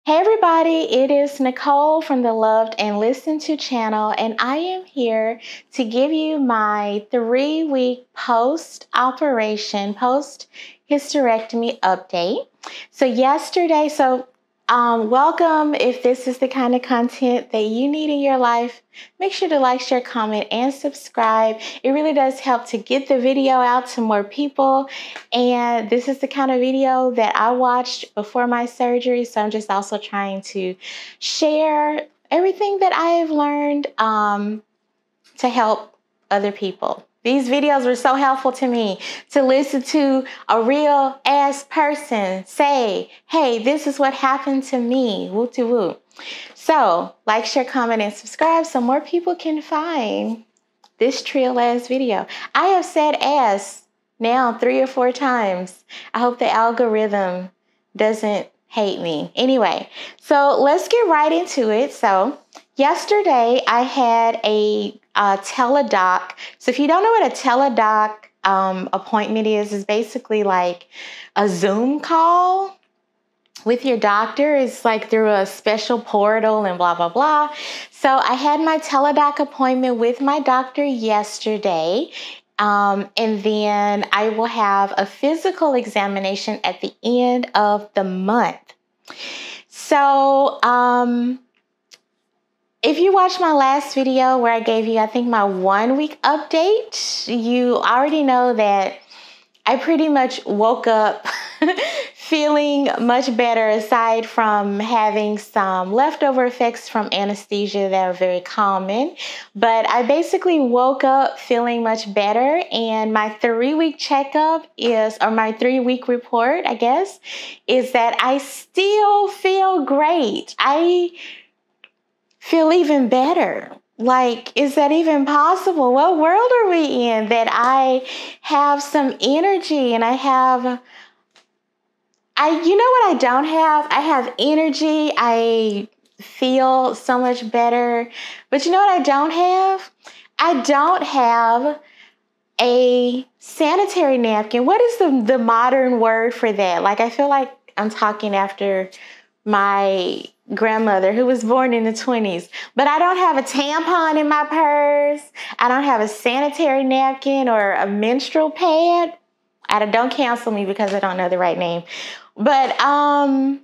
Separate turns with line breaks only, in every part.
Hey everybody, it is Nicole from the Loved and Listened To channel, and I am here to give you my 3-week post-operation, post-hysterectomy update. Welcome. If this is the kind of content that you need in your life, make sure to like, share, comment, and subscribe. It really does help to get the video out to more people. And this is the kind of video that I watched before my surgery. So I'm just also trying to share everything that I have learned to help other people. These videos were so helpful to me to listen to a real ass person say, hey, this is what happened to me, woo-to-woo. So like, share, comment, and subscribe so more people can find this trill ass video. I have said ass now 3 or 4 times. I hope the algorithm doesn't hate me. Anyway, so let's get right into it. So yesterday I had a teledoc. So if you don't know what a teledoc appointment is basically like a Zoom call with your doctor. It's like through a special portal and blah, blah, blah. So I had my teledoc appointment with my doctor yesterday. And then I will have a physical examination at the end of the month. So, if you watched my last video where I gave you, I think, my 1-week update, you already know that I pretty much woke up feeling much better, aside from having some leftover effects from anesthesia that are very common. But I basically woke up feeling much better, and my 3-week checkup is, or my 3-week report, I guess, is that I still feel great. I feel even better. Like, is that even possible? What world are we in that I have some energy and you know what I don't have? I have energy. I feel so much better. But you know what I don't have? I don't have a sanitary napkin. What is the modern word for that? Like, I feel like I'm talking after my grandmother who was born in the 20s, but I don't have a tampon in my purse. I don't have a sanitary napkin or a menstrual pad. Don't cancel me because I don't know the right name, but I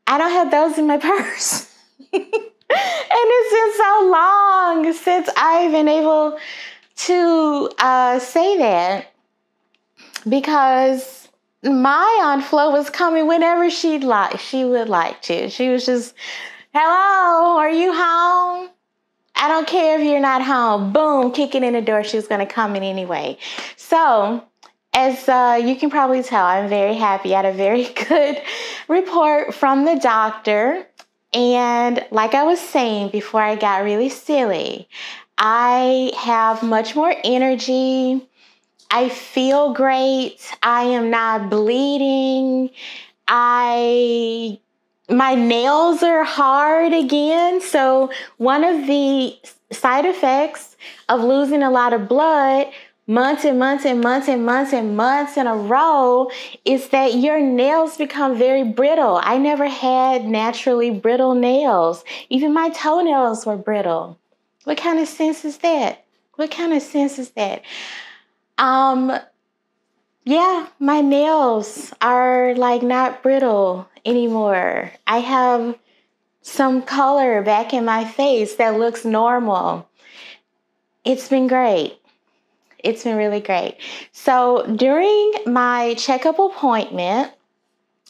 don't have those in my purse. And it's been so long since I've been able to say that, because my Aunt Flo was coming whenever she would like to. She was just, hello, are you home? I don't care if you're not home. Boom, kicking in the door. She was going to come in anyway. So as you can probably tell, I'm very happy. I had a very good report from the doctor. And like I was saying before I got really silly, I have much more energy. I feel great. I am not bleeding. My nails are hard again. So one of the side effects of losing a lot of blood months and months and months and months and months in a row is that your nails become very brittle. I never had naturally brittle nails. Even my toenails were brittle. What kind of sense is that? What kind of sense is that? Yeah, my nails are like not brittle anymore. I have some color back in my face that looks normal. It's been great. It's been really great. So during my checkup appointment,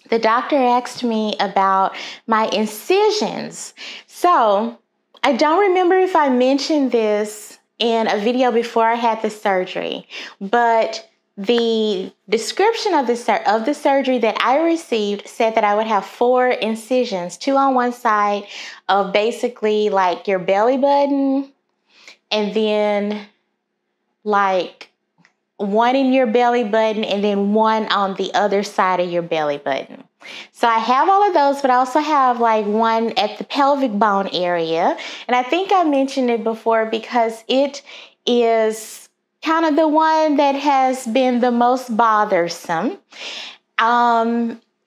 the doctor asked me about my incisions. So I don't remember if I mentioned this in a video before I had the surgery, but the description of the surgery that I received said that I would have 4 incisions, 2 on one side of basically like your belly button, and then like 1 in your belly button, and then 1 on the other side of your belly button. So I have all of those, but I also have like 1 at the pelvic bone area. And I think I mentioned it before because it is kind of the one that has been the most bothersome.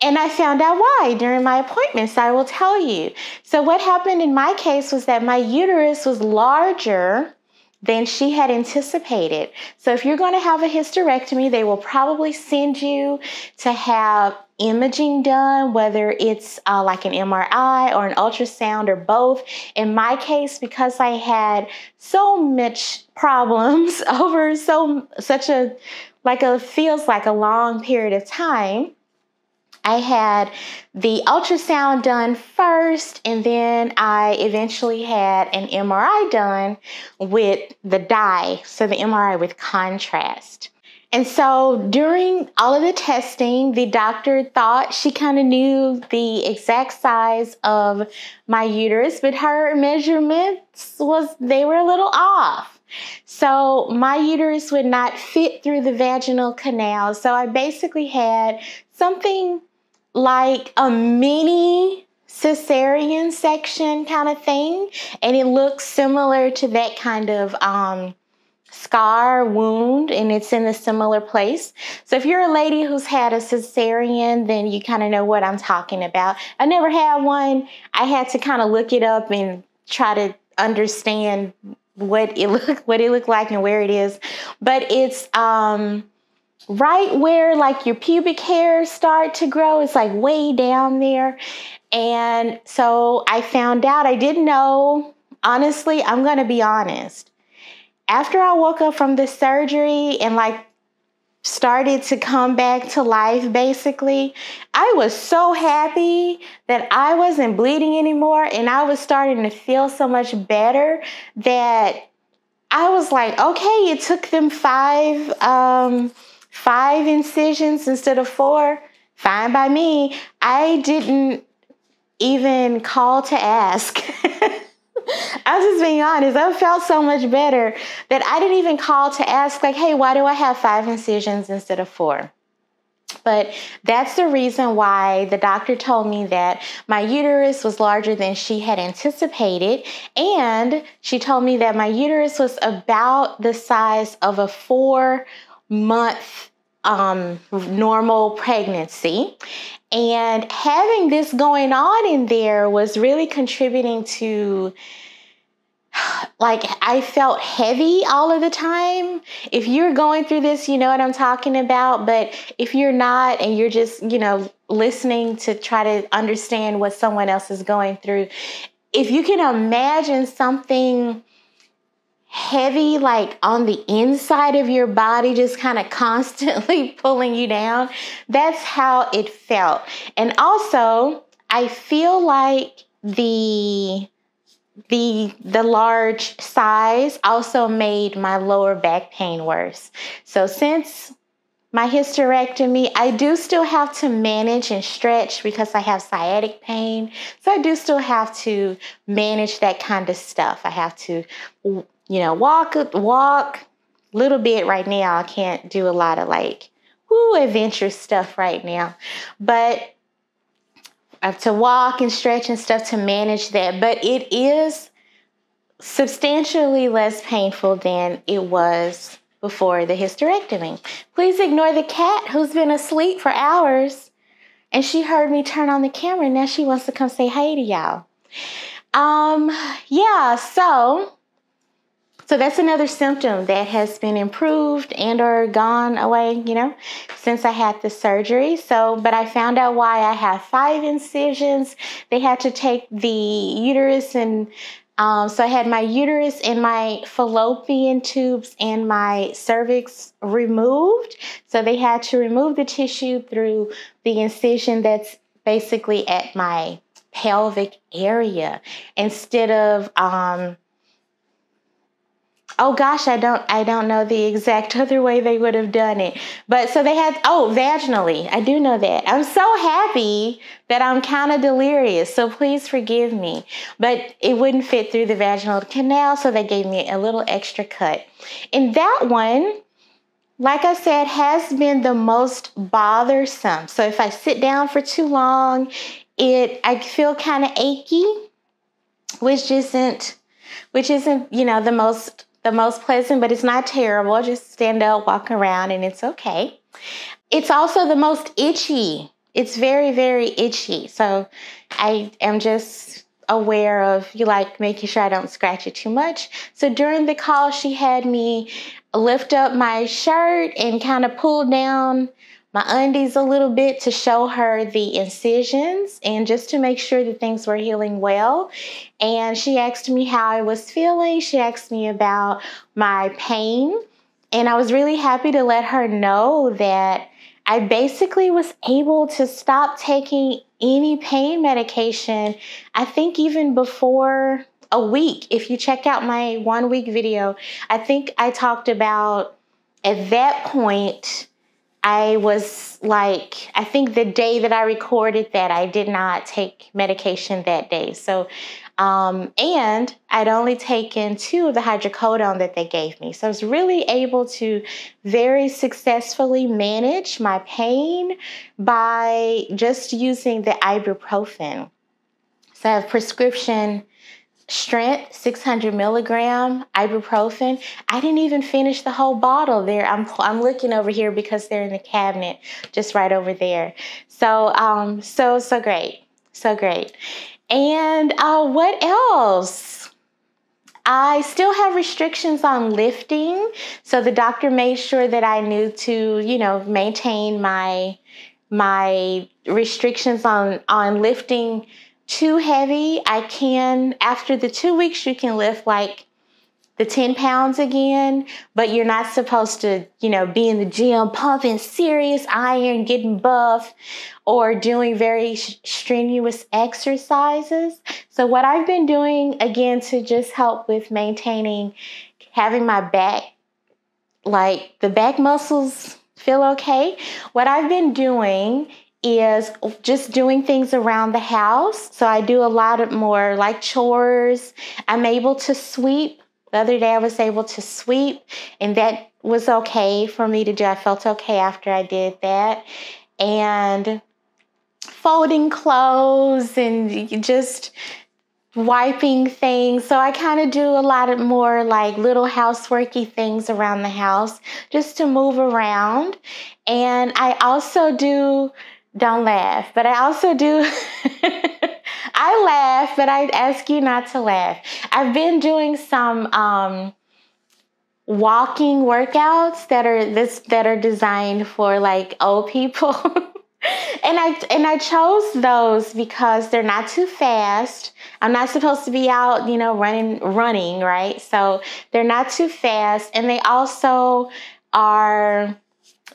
And I found out why during my appointment, so I will tell you. So what happened in my case was that my uterus was larger than she had anticipated. So if you're going to have a hysterectomy, they will probably send you to have imaging done, whether it's like an MRI or an ultrasound or both. In my case, because I had so much problems over feels like a long period of time, I had the ultrasound done first, and then I eventually had an MRI done with the dye, so the MRI with contrast. And so during all of the testing, the doctor thought she kind of knew the exact size of my uterus, but her measurements they were a little off. So my uterus would not fit through the vaginal canal. So I basically had something like a mini cesarean section kind of thing. And it looks similar to that kind of scar wound, and it's in a similar place. So if you're a lady who's had a cesarean, then you kind of know what I'm talking about. I never had one. I had to kind of look it up and try to understand what it looked like and where it is. But it's right where like your pubic hairs start to grow. It's like way down there. And so I found out, I didn't know, honestly, I'm going to be honest. After I woke up from the surgery and like started to come back to life, basically, I was so happy that I wasn't bleeding anymore, and I was starting to feel so much better that I was like, okay, it took them five incisions instead of 4. Fine by me. I didn't even call to ask. I'm just being honest. I felt so much better that I didn't even call to ask, like, hey, why do I have 5 incisions instead of 4? But that's the reason why the doctor told me that my uterus was larger than she had anticipated. And she told me that my uterus was about the size of a 4-month normal pregnancy. And having this going on in there was really contributing to, like, I felt heavy all of the time. If you're going through this, you know what I'm talking about. But if you're not, and you're just, listening to try to understand what someone else is going through, if you can imagine something heavy, like on the inside of your body, just kind of constantly pulling you down, that's how it felt. And also, I feel like the large size also made my lower back pain worse. So since my hysterectomy, I do still have to manage and stretch because I have sciatic pain. So I do still have to manage that kind of stuff. I have to, walk a little bit right now. I can't do a lot of adventure stuff right now. But I have to walk and stretch and stuff to manage that. But it is substantially less painful than it was before the hysterectomy. Please ignore the cat who's been asleep for hours, and she heard me turn on the camera, and now she wants to come say hey to y'all. So that's another symptom that has been improved and or gone away, since I had the surgery. But I found out why I have 5 incisions. They had to take the uterus and so I had my uterus and my fallopian tubes and my cervix removed. So they had to remove the tissue through the incision that's basically at my pelvic area instead of I don't know the exact other way they would have done it. But so they had, vaginally. I do know that. I'm so happy that I'm kind of delirious. So please forgive me. But it wouldn't fit through the vaginal canal, so they gave me a little extra cut. And that one, like I said, has been the most bothersome. So if I sit down for too long, I feel kind of achy, which isn't, the most pleasant, but it's not terrible. Just stand up, walk around, and it's okay. It's also the most itchy. it's very, very itchy. So I am just aware of making sure I don't scratch it too much. So during the call, she had me lift up my shirt and kind of pull down my undies a little bit to show her the incisions and just to make sure that things were healing well. And she asked me how I was feeling. She asked me about my pain. And I was really happy to let her know that I basically was able to stop taking any pain medication, I think even before a week. If you check out my 1 week video, I think I talked about at that point, I was I think the day that I recorded that, I did not take medication that day. So, and I'd only taken 2 of the hydrocodone that they gave me. So I was really able to very successfully manage my pain by just using the ibuprofen. So I have prescription strength 600 milligram ibuprofen. I didn't even finish the whole bottle there. I'm looking over here because they're in the cabinet just right over there. So so great, so great. And what else? I still have restrictions on lifting, so the doctor made sure that I knew to maintain my restrictions on lifting too heavy. I can, after the 2 weeks, you can lift the 10 pounds again, but you're not supposed to, be in the gym pumping serious iron, getting buff, or doing very strenuous exercises. So what I've been doing, again, to just help with maintaining, having my back, the back muscles feel okay, what I've been doing is just doing things around the house. So I do a lot of more chores. I'm able to sweep. The other day I was able to sweep, and that was okay for me to do. I felt okay after I did that. And folding clothes and just wiping things. So I kind of do a lot of more little houseworky things around the house just to move around. And I also do, don't laugh, but I also do, I laugh, but I ask you not to laugh. I've been doing some walking workouts that are designed for old people. And I chose those because they're not too fast. I'm not supposed to be out, running, right? So they're not too fast, and they also are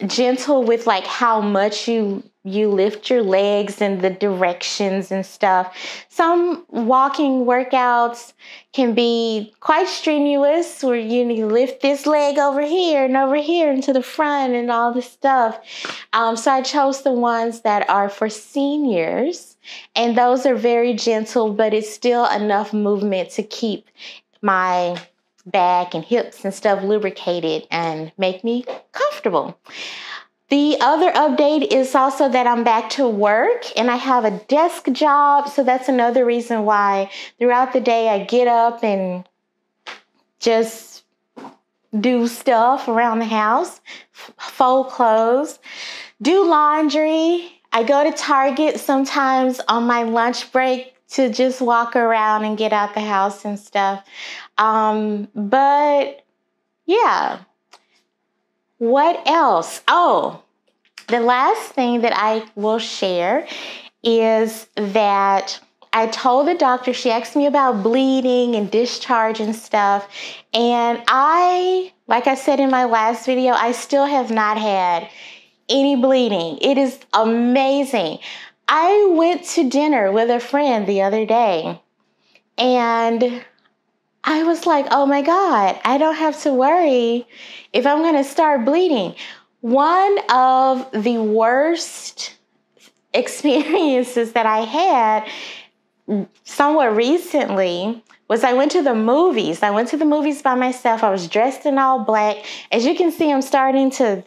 gentle with how much you lift your legs and the directions and stuff. Some walking workouts can be quite strenuous, where you lift this leg over here and to the front and all this stuff. So I chose the ones that are for seniors, and those are very gentle, but it's still enough movement to keep my back and hips and stuff lubricated and make me comfortable. The other update is also that I'm back to work and I have a desk job. So that's another reason why throughout the day I get up and just do stuff around the house, fold clothes, do laundry. I go to Target sometimes on my lunch break to just walk around and get out the house and stuff. But yeah. What else? Oh, the last thing that I will share is that I told the doctor, she asked me about bleeding and discharge and stuff. And like I said in my last video, I still have not had any bleeding. It is amazing. I went to dinner with a friend the other day, and I was like, oh my God, I don't have to worry if I'm going to start bleeding. One of the worst experiences that I had somewhat recently was I went to the movies. I went to the movies by myself. I was dressed in all black. As you can see, I'm starting to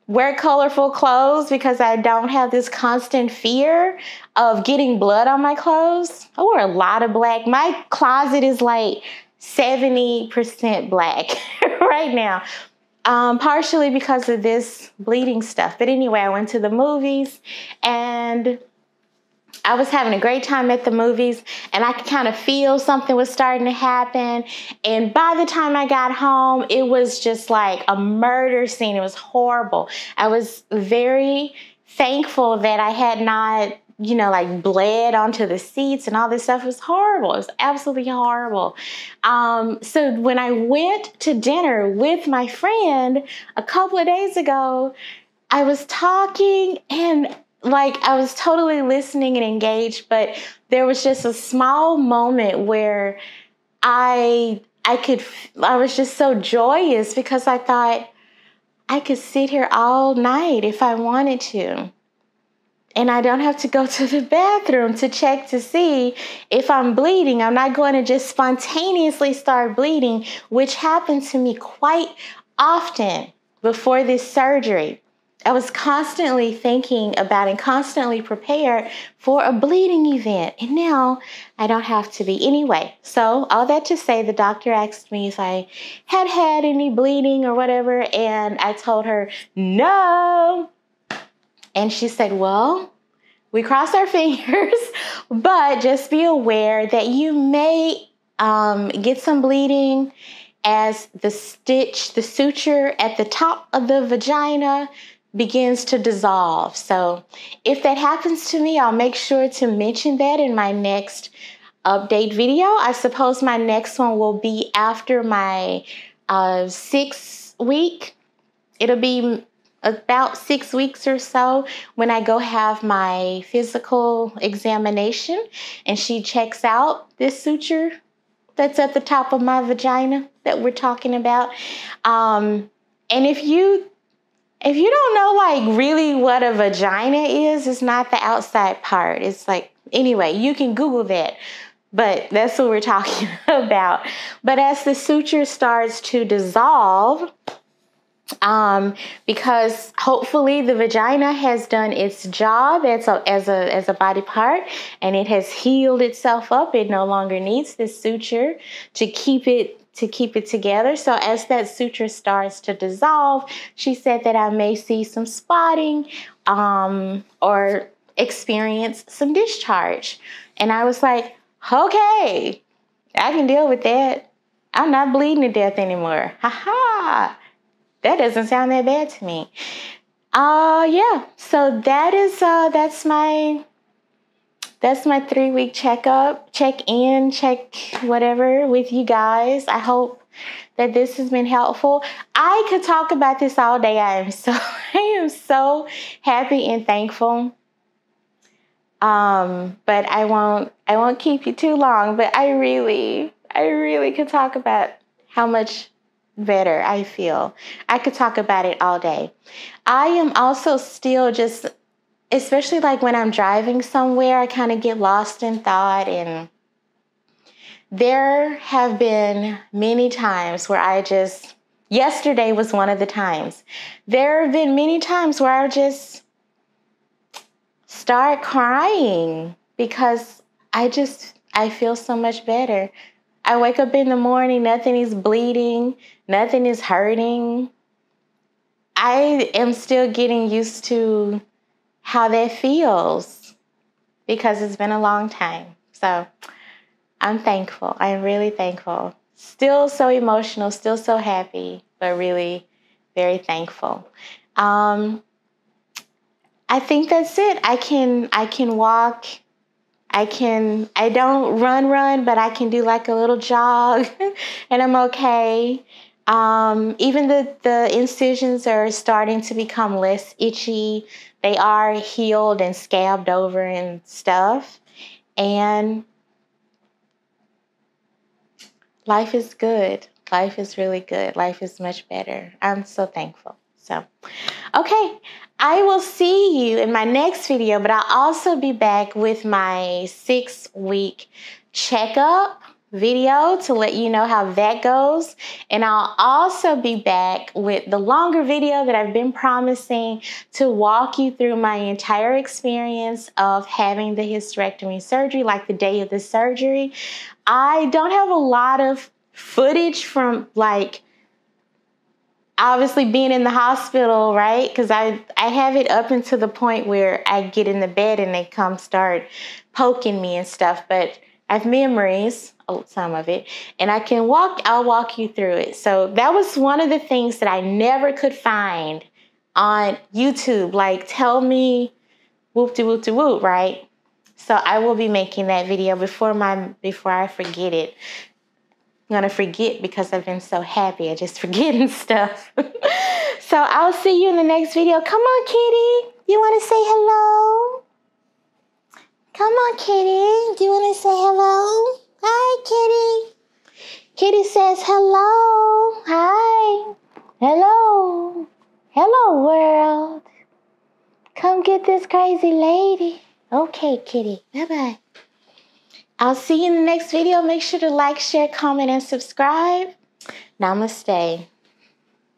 wear colorful clothes because I don't have this constant fear of getting blood on my clothes. I wore a lot of black. My closet is 70% black right now. partially because of this bleeding stuff. But anyway, I went to the movies and I was having a great time at the movies, and I could kind of feel something was starting to happen. And by the time I got home, it was just like a murder scene. It was horrible. I was very thankful that I had not, like bled onto the seats and all this stuff. It was horrible. It was absolutely horrible. So when I went to dinner with my friend a couple of days ago, I was talking and like I was totally listening and engaged, but there was just a small moment where I was just so joyous because I thought I could sit here all night if I wanted to. And I don't have to go to the bathroom to check to see if I'm bleeding. I'm not going to just spontaneously start bleeding, which happened to me quite often before this surgery. I was constantly thinking about and constantly prepared for a bleeding event. And now I don't have to be anyway. So all that to say, the doctor asked me if I had had any bleeding or whatever. And I told her, no. And she said, well, we cross our fingers, but just be aware that you may get some bleeding as the suture at the top of the vagina begins to dissolve. So if that happens to me, I'll make sure to mention that in my next update video. I suppose my next one will be after my 6 week. It'll be about 6 weeks or so when I go have my physical examination and she checks out this suture that's at the top of my vagina that we're talking about. And if you don't know like really what a vagina is, it's not the outside part. It's like, anyway, you can Google that, but that's what we're talking about. But as the suture starts to dissolve, because hopefully the vagina has done its job as a body part and it has healed itself up. It no longer needs this suture to keep it together. So as that suture starts to dissolve, she said that I may see some spotting or experience some discharge. And I was like, okay, I can deal with that. I'm not bleeding to death anymore. Ha. That doesn't sound that bad to me. Yeah. So that's my 3-week checkup, check-in, check whatever with you guys. I hope that this has been helpful. I could talk about this all day. I am so happy and thankful. But I won't keep you too long, but I really could talk about how much better I feel. I could talk about it all day. I am also still just, especially like when I'm driving somewhere, I kind of get lost in thought, and there have been many times where yesterday was one of the times. There have been many times where I just start crying because I feel so much better. I wake up in the morning, nothing is bleeding, nothing is hurting. I am still getting used to how that feels because it's been a long time. So I'm thankful. I'm really thankful. Still so emotional, still so happy, but really very thankful. I think that's it. I can walk. I don't run, but I can do like a little jog and I'm okay. Even the incisions are starting to become less itchy. They are healed and scabbed over and stuff. And life is good. Life is really good. Life is much better. I'm so thankful. So, okay. I will see you in my next video, but I'll also be back with my 6-week checkup video to let you know how that goes. And I'll also be back with the longer video that I've been promising to walk you through my entire experience of having the hysterectomy surgery, like the day of the surgery. I don't have a lot of footage from like obviously being in the hospital, right? Because I have it up until the point where I get in the bed and they come start poking me and stuff. But I have memories, some of it, and I'll walk you through it. So that was one of the things that I never could find on YouTube. Like, tell me whoop-de-whoop-de-whoop, right? So I will be making that video before I forget it. I'm gonna forget because I've been so happy. I just forgetting stuff. So I'll see you in the next video. Come on, kitty. You wanna say hello? Come on, kitty. Do you wanna say hello? Hi, kitty. Kitty says hello. Hi. Hello. Hello, world. Come get this crazy lady. Okay, kitty. Bye-bye. I'll see you in the next video. Make sure to like, share, comment, and subscribe. Namaste.